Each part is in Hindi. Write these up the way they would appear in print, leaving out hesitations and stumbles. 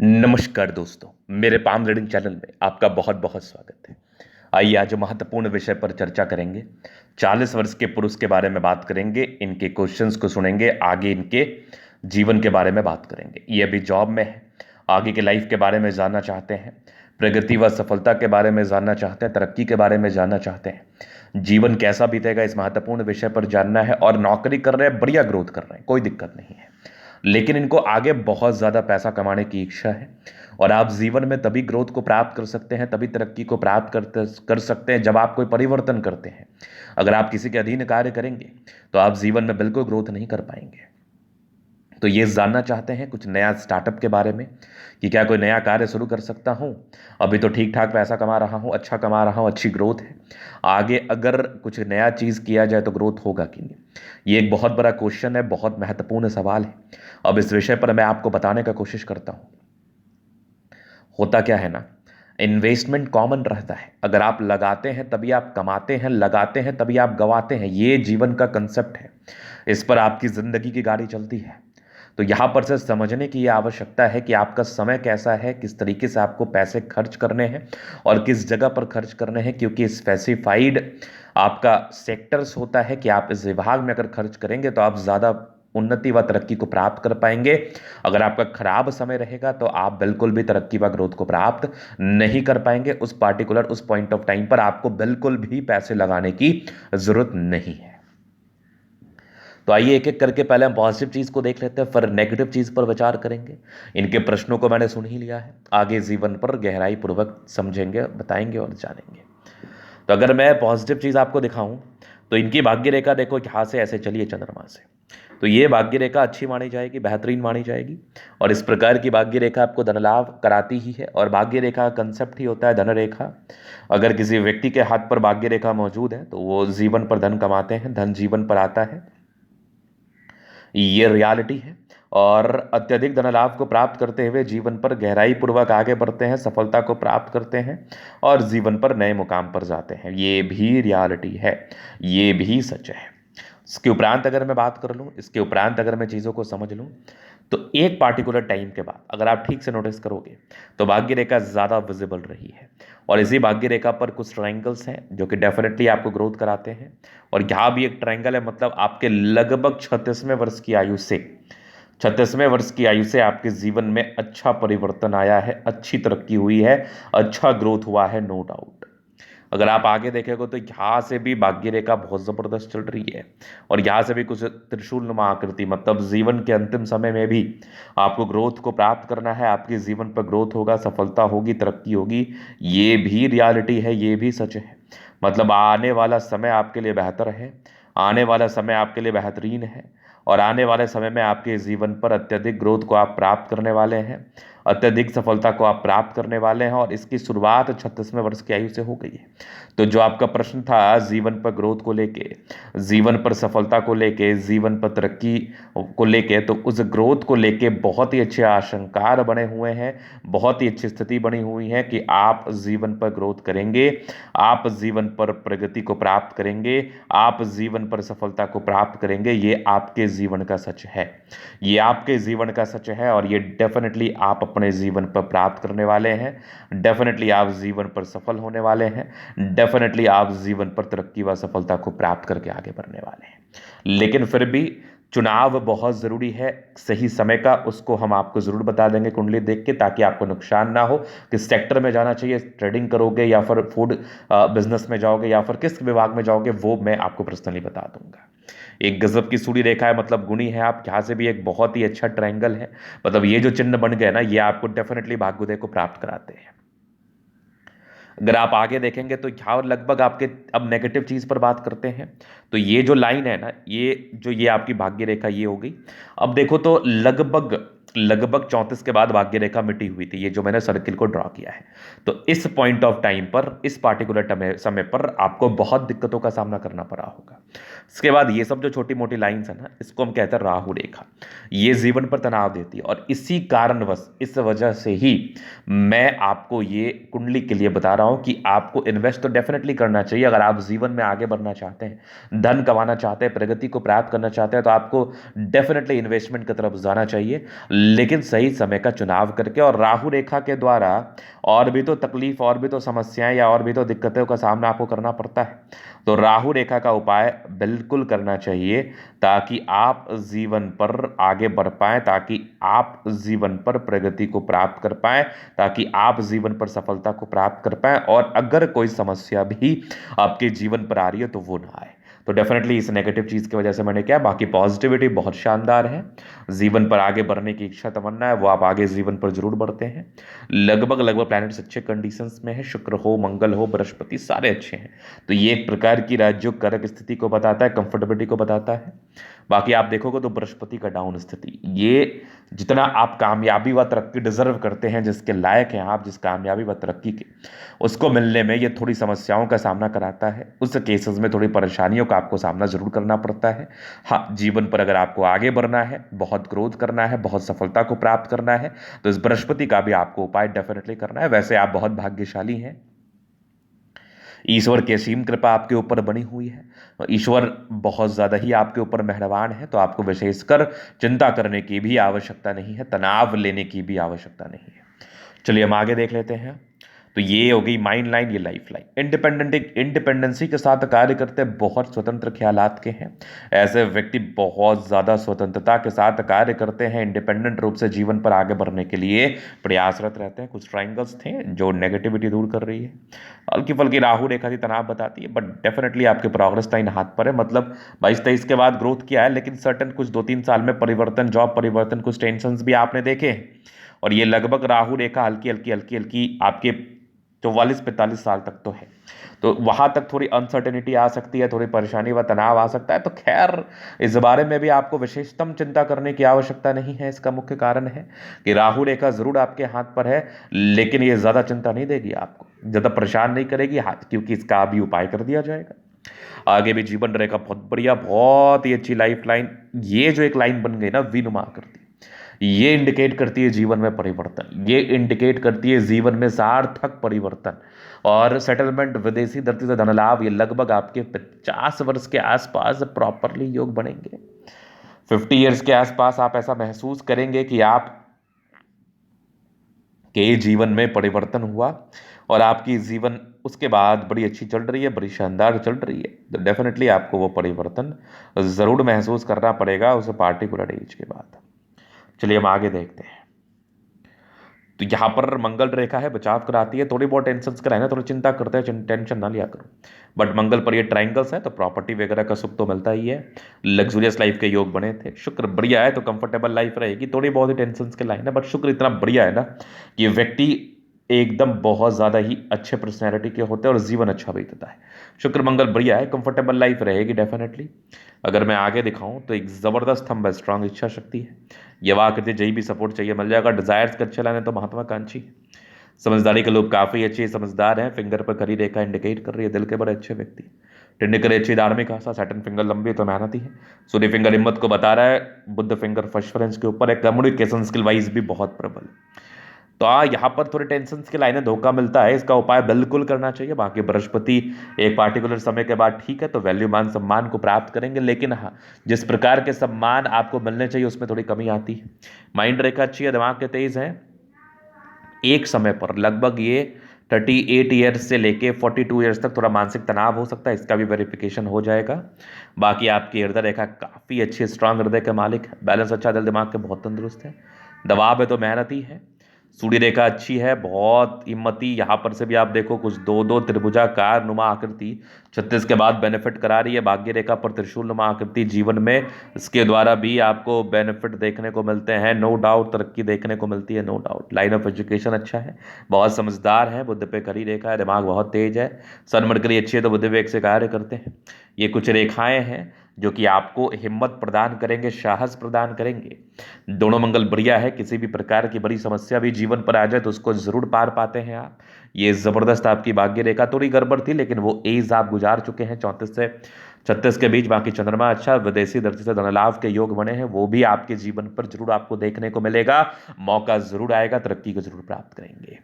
नमस्कार दोस्तों, मेरे पाम रीडिंग चैनल में आपका बहुत बहुत स्वागत है। आइए आज महत्वपूर्ण विषय पर चर्चा करेंगे। 40 वर्ष के पुरुष के बारे में बात करेंगे, इनके क्वेश्चंस को सुनेंगे, आगे इनके जीवन के बारे में बात करेंगे। ये अभी जॉब में है, आगे के लाइफ के बारे में जानना चाहते हैं, प्रगति व सफलता के बारे में जानना चाहते हैं, तरक्की के बारे में जानना चाहते हैं, जीवन कैसा बीतेगा इस महत्वपूर्ण विषय पर जानना है। और नौकरी कर रहे हैं, बढ़िया ग्रोथ कर रहे हैं, कोई दिक्कत नहीं है, लेकिन इनको आगे बहुत ज़्यादा पैसा कमाने की इच्छा है। और आप जीवन में तभी ग्रोथ को प्राप्त कर सकते हैं, तभी तरक्की को प्राप्त कर सकते हैं जब आप कोई परिवर्तन करते हैं। अगर आप किसी के अधीन कार्य करेंगे तो आप जीवन में बिल्कुल ग्रोथ नहीं कर पाएंगे। तो ये जानना चाहते हैं कुछ नया स्टार्टअप के बारे में कि क्या कोई नया कार्य शुरू कर सकता हूँ। अभी तो ठीक ठाक पैसा कमा रहा हूँ, अच्छा कमा रहा हूँ, अच्छी ग्रोथ है, आगे अगर कुछ नया चीज़ किया जाए तो ग्रोथ होगा कि नहीं। ये एक बहुत बड़ा क्वेश्चन है, बहुत महत्वपूर्ण सवाल है। अब इस विषय पर मैं आपको बताने का कोशिश करता हूँ। होता क्या है ना, इन्वेस्टमेंट कॉमन रहता है। अगर आप लगाते हैं तभी आप कमाते हैं, लगाते हैं तभी आप गंवाते हैं। ये जीवन का कंसेप्ट है, इस पर आपकी ज़िंदगी की गाड़ी चलती है। तो यहाँ पर से समझने की ये आवश्यकता है कि आपका समय कैसा है, किस तरीके से आपको पैसे खर्च करने हैं और किस जगह पर खर्च करने हैं, क्योंकि स्पेसिफाइड आपका सेक्टर्स होता है कि आप इस विभाग में अगर खर्च करेंगे तो आप ज़्यादा उन्नति व तरक्की को प्राप्त कर पाएंगे। अगर आपका खराब समय रहेगा तो आप बिल्कुल भी तरक्की व ग्रोथ को प्राप्त नहीं कर पाएंगे। उस पार्टिकुलर उस पॉइंट ऑफ टाइम पर आपको बिल्कुल भी पैसे लगाने की जरूरत नहीं है। तो आइए एक एक करके पहले हम पॉजिटिव चीज़ को देख लेते हैं, फिर नेगेटिव चीज़ पर विचार करेंगे। इनके प्रश्नों को मैंने सुन ही लिया है, आगे जीवन पर गहराई पूर्वक समझेंगे, बताएंगे और जानेंगे। तो अगर मैं पॉजिटिव चीज़ आपको दिखाऊं तो इनकी भाग्य रेखा देखो, यहाँ से ऐसे चलिए चंद्रमा से, तो ये भाग्य रेखा अच्छी मानी जाएगी, बेहतरीन मानी जाएगी। और इस प्रकार की भाग्य रेखा आपको धन लाभ कराती ही है। और भाग्य रेखा का कंसेप्ट ही होता है धन रेखा। अगर किसी व्यक्ति के हाथ पर भाग्य रेखा मौजूद है तो वो जीवन पर धन कमाते हैं, धन जीवन पर आता है, ये रियलिटी है। और अत्यधिक धन लाभ को प्राप्त करते हुए जीवन पर गहराई पूर्वक आगे बढ़ते हैं, सफलता को प्राप्त करते हैं और जीवन पर नए मुकाम पर जाते हैं। ये भी रियलिटी है, ये भी सच है। इसके उपरांत अगर मैं बात कर लूँ, इसके उपरांत अगर मैं चीज़ों को समझ लूँ, तो एक पार्टिकुलर टाइम के बाद अगर आप ठीक से नोटिस करोगे तो भाग्य रेखा ज़्यादा विजिबल रही है। और इसी भाग्य रेखा पर कुछ ट्रायंगल्स हैं जो कि डेफिनेटली आपको ग्रोथ कराते हैं। और यहाँ भी एक ट्रायंगल है, मतलब आपके लगभग 36वें वर्ष की आयु से, 36वें वर्ष की आयु से आपके जीवन में अच्छा परिवर्तन आया है, अच्छी तरक्की हुई है, अच्छा ग्रोथ हुआ है, नो डाउट। अगर आप आगे देखेंगे तो यहाँ से भी भाग्य रेखा बहुत ज़बरदस्त चल रही है। और यहाँ से भी कुछ त्रिशूल नुमा आकृति, मतलब जीवन के अंतिम समय में भी आपको ग्रोथ को प्राप्त करना है, आपके जीवन पर ग्रोथ होगा, सफलता होगी, तरक्की होगी। ये भी रियलिटी है, ये भी सच है। मतलब आने वाला समय आपके लिए बेहतर है, आने वाला समय आपके लिए बेहतरीन है। और आने वाले समय में आपके जीवन पर अत्यधिक ग्रोथ को आप प्राप्त करने वाले हैं, अत्यधिक सफलता को आप प्राप्त करने वाले हैं। और इसकी शुरुआत 36वें वर्ष की आयु से हो गई है। तो जो आपका प्रश्न था जीवन पर ग्रोथ को लेके, जीवन पर सफलता को लेके, जीवन पर तरक्की को लेके, तो उस ग्रोथ को लेके बहुत ही अच्छे आशंकार बने हुए हैं, बहुत ही अच्छी स्थिति बनी हुई है कि आप जीवन पर ग्रोथ करेंगे, आप जीवन पर प्रगति को प्राप्त करेंगे, आप जीवन पर सफलता को प्राप्त करेंगे। ये आपके जीवन का सच है, ये आपके जीवन का सच है। और ये डेफिनेटली आप अपने जीवन पर प्राप्त करने वाले हैं, डेफिनेटली आप जीवन पर सफल होने वाले हैं, डेफिनेटली आप जीवन पर तरक्की व सफलता को प्राप्त करके आगे बढ़ने वाले हैं। लेकिन फिर भी चुनाव बहुत ज़रूरी है सही समय का, उसको हम आपको ज़रूर बता देंगे कुंडली देख के, ताकि आपको नुकसान ना हो। किस सेक्टर में जाना चाहिए, ट्रेडिंग करोगे या फिर फूड बिजनेस में जाओगे या फिर किस विभाग में जाओगे, वो मैं आपको पर्सनली बता दूंगा। एक गजब की सूर्य रेखा है, मतलब गुणी है आप। यहाँ से भी एक बहुत ही अच्छा ट्रायंगल है, मतलब ये जो चिन्ह बन गए ना, ये आपको डेफिनेटली भाग्योदय को प्राप्त कराते हैं। अगर आप आगे देखेंगे तो यहाँ लगभग आपके, अब नेगेटिव चीज़ पर बात करते हैं, तो ये जो लाइन है ना, ये आपकी भाग्य रेखा ये हो गई। अब देखो तो लगभग लगभग 34 के बाद भाग्य रेखा मिटी हुई थी, ये जो मैंने सर्किल को ड्रॉ किया है। तो इस पॉइंट ऑफ टाइम पर, इस पार्टिकुलर समय पर आपको बहुत दिक्कतों का सामना करना पड़ा होगा। इसके बाद ये सब जो छोटी मोटी लाइन्स है ना, इसको हम कहते हैं राहु रेखा। ये जीवन पर तनाव देती है। और इसी कारणवश, इस वजह से ही मैं आपको ये कुंडली के लिए बता रहा हूं कि आपको इन्वेस्ट तो डेफिनेटली करना चाहिए। अगर आप जीवन में आगे बढ़ना चाहते हैं, धन कमाना चाहते हैं, प्रगति को प्राप्त करना चाहते हैं, तो आपको डेफिनेटली इन्वेस्टमेंट की तरफ जाना चाहिए। लेकिन सही समय का चुनाव करके और राहु रेखा के द्वारा और भी तो तकलीफ, और भी तो समस्याएं या और भी तो दिक्कतों का सामना आपको करना पड़ता है। तो राहु रेखा का उपाय बिल्कुल करना चाहिए ताकि आप जीवन पर आगे बढ़ पाएं, ताकि आप जीवन पर प्रगति को प्राप्त कर पाएं, ताकि आप जीवन पर सफलता को प्राप्त कर पाएं, और अगर कोई समस्या भी आपके जीवन पर आ रही है तो वो ना आए। तो डेफिनेटली इस नेगेटिव चीज़ की वजह से मैंने क्या, बाकी पॉजिटिविटी बहुत शानदार है, जीवन पर आगे बढ़ने की इच्छा तमन्ना है, वो आप आगे जीवन पर जरूर बढ़ते हैं। लगभग लगभग प्लैनेट्स अच्छे कंडीशंस में है, शुक्र हो, मंगल हो, बृहस्पति, सारे अच्छे हैं। तो ये एक प्रकार की राज्य कारक स्थिति को बताता है, कंफर्टेबिलिटी को बताता है। बाकी आप देखोगे तो बृहस्पति का डाउन स्थिति, ये जितना आप कामयाबी व तरक्की डिजर्व करते हैं, जिसके लायक हैं आप, जिस कामयाबी व तरक्की के, उसको मिलने में ये थोड़ी समस्याओं का सामना कराता है। उस केसेस में थोड़ी परेशानियों का आपको सामना जरूर करना पड़ता है। हाँ, जीवन पर अगर आपको आगे बढ़ना है, बहुत ग्रोथ करना है, बहुत सफलता को प्राप्त करना है, तो इस बृहस्पति का भी आपको उपाय डेफिनेटली करना है। वैसे आप बहुत भाग्यशाली हैं, ईश्वर की असीम कृपा आपके ऊपर बनी हुई है, ईश्वर बहुत ज़्यादा ही आपके ऊपर मेहरबान है। तो आपको विशेषकर चिंता करने की भी आवश्यकता नहीं है, तनाव लेने की भी आवश्यकता नहीं है। चलिए हम आगे देख लेते हैं। तो ये हो गई माइंड लाइन, ये लाइफ लाइन। इंडिपेंडेंसी के साथ कार्य करते बहुत स्वतंत्र ख्यालात के हैं। ऐसे व्यक्ति बहुत ज़्यादा स्वतंत्रता के साथ कार्य करते हैं, इंडिपेंडेंट रूप से जीवन पर आगे बढ़ने के लिए प्रयासरत रहते हैं। कुछ ट्राइंगल्स थे जो नेगेटिविटी दूर कर रही है, हल्की फल्की राहु रेखा थी, तनाव बताती है, बट डेफिनेटली आपके प्रोग्रेस लाइन हाथ पर है। मतलब 22-23 के बाद ग्रोथ किया है, लेकिन सर्टन कुछ 2-3 साल में परिवर्तन, जॉब परिवर्तन, कुछ टेंशन भी आपने देखे हैं। और ये लगभग राहु रेखा हल्की हल्की हल्की हल्की आपके 44-45 साल तक तो है। तो वहां तक थोड़ी अनसर्टेनिटी आ सकती है, थोड़ी परेशानी व तनाव आ सकता है। तो खैर, इस बारे में भी आपको विशेषतम चिंता करने की आवश्यकता नहीं है। इसका मुख्य कारण है कि राहु रेखा जरूर आपके हाथ पर है, लेकिन ये ज्यादा चिंता नहीं देगी, आपको ज्यादा परेशान नहीं करेगी हाथ, क्योंकि इसका भी उपाय कर दिया जाएगा। आगे भी जीवन रहेगा बहुत बढ़िया, बहुत ही अच्छी लाइफ लाइन। ये जो एक लाइन बन गई ना, विनुमा करती, ये इंडिकेट करती है जीवन में परिवर्तन, ये इंडिकेट करती है जीवन में सार्थक परिवर्तन और सेटलमेंट, विदेशी धरती से धन लाभ। ये लगभग आपके 50 वर्ष के आसपास प्रॉपरली योग बनेंगे। 50 ईयर्स के आसपास आप ऐसा महसूस करेंगे कि आप के जीवन में परिवर्तन हुआ और आपकी जीवन उसके बाद बड़ी अच्छी चल रही है, बड़ी शानदार चल रही है। तो डेफिनेटली आपको वो परिवर्तन जरूर महसूस करना पड़ेगा उस पार्टिकुलर एज के बाद। चलिए हम आगे देखते हैं। तो यहाँ पर मंगल रेखा है, बचाव कराती है। थोड़ी बहुत टेंशन कराए ना, थोड़ी चिंता करते हैं, टेंशन ना लिया करो। बट मंगल पर ये ट्राइंगल्स है तो प्रॉपर्टी वगैरह का सुख तो मिलता ही है। लग्जूरियस लाइफ के योग बने थे। शुक्र बढ़िया है तो कंफर्टेबल लाइफ रहेगी। थोड़ी बहुत ही टेंशन के लाइन है, बट शुक्र इतना बढ़िया है ना कि व्यक्ति एकदम बहुत ज़्यादा ही अच्छे पर्सनैलिटी के होते हैं और जीवन अच्छा बीतता है। शुक्र मंगल बढ़िया है, कंफर्टेबल लाइफ रहेगी डेफिनेटली। अगर मैं आगे दिखाऊं तो एक ज़बरदस्त हम स्ट्रांग इच्छा शक्ति है, यवा आकृति, जही भी सपोर्ट चाहिए मिल जाएगा। डिजायर्स के अच्छे लाने तो महत्वाकांक्षी, समझदारी के लोग काफ़ी अच्छे समझदार हैं। फिंगर पर खरी रेखा इंडिकेट कर रही है दिल के बड़े अच्छे व्यक्ति। टिंडिकर अच्छी धार्मिक आशा, सैटर्न फिंगर लंबी तो मेहनती है। सूर्य फिंगर हिम्मत को बता रहा है। बुद्ध फिंगर फर्स्ट के ऊपर है। कम्युनिकेशन स्किल वाइज भी बहुत प्रबल। तो यहाँ पर थोड़े टेंशन की लाइनें, धोखा मिलता है, इसका उपाय बिल्कुल करना चाहिए। बाकी बृहस्पति एक पार्टिकुलर समय के बाद ठीक है तो वैल्यू मान सम्मान को प्राप्त करेंगे, लेकिन हाँ, जिस प्रकार के सम्मान आपको मिलने चाहिए उसमें थोड़ी कमी आती है। माइंड रेखा अच्छी है, दिमाग के तेज है। एक समय पर लगभग ये 38 ईयर्स से लेके 42 ईयर्स तक थोड़ा मानसिक तनाव हो सकता है, इसका भी वेरिफिकेशन हो जाएगा। बाकी आपकी हृदय रेखा काफ़ी अच्छी, स्ट्रांग हृदय के मालिक है। बैलेंस अच्छा, दिल दिमाग के बहुत तंदुरुस्त है। दबाव है तो मेहनती है। सूर्य रेखा अच्छी है, बहुत हिम्मती। यहाँ पर से भी आप देखो कुछ दो दो त्रिभुजाकार नुमा आकृति 36 के बाद बेनिफिट करा रही है। भाग्य रेखा पर त्रिशूल नुमा आकृति जीवन में, इसके द्वारा भी आपको बेनिफिट देखने को मिलते हैं, नो डाउट। तरक्की देखने को मिलती है, no doubt. Line of education अच्छा है, बहुत समझदार है। बुद्ध पे खरी रेखा है, दिमाग बहुत तेज है। सन मरकरी अच्छी है तो बुद्ध वेग से कार्य करते हैं। ये कुछ रेखाएं हैं जो कि आपको हिम्मत प्रदान करेंगे, साहस प्रदान करेंगे। दोनों मंगल बढ़िया है, किसी भी प्रकार की बड़ी समस्या भी जीवन पर आ जाए तो उसको जरूर पार पाते हैं आप। ये जबरदस्त आपकी भाग्य रेखा, थोड़ी गड़बड़ थी लेकिन वो एज आप गुजार चुके हैं। 34 से 36 के बीच बाकी चंद्रमा अच्छा, विदेशी दृष्टि से धनलाभ के योग बने हैं, वो भी आपके जीवन पर जरूर आपको देखने को मिलेगा। मौका जरूर आएगा, तरक्की को जरूर प्राप्त करेंगे।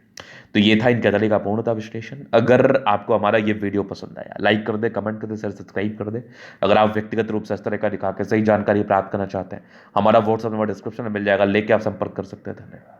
तो ये था इनके दली का पूर्णतः विश्लेषण। अगर आपको हमारा ये वीडियो पसंद आया, लाइक कर दे, कमेंट कर दे, शेयर सब्सक्राइब कर दे। अगर आप व्यक्तिगत रूप से इस तरह का दिखा के सही जानकारी प्राप्त करना चाहते हैं, हमारा व्हाट्सएप नंबर डिस्क्रिप्शन में मिल जाएगा, लेके आप संपर्क कर सकते हैं। धन्यवाद।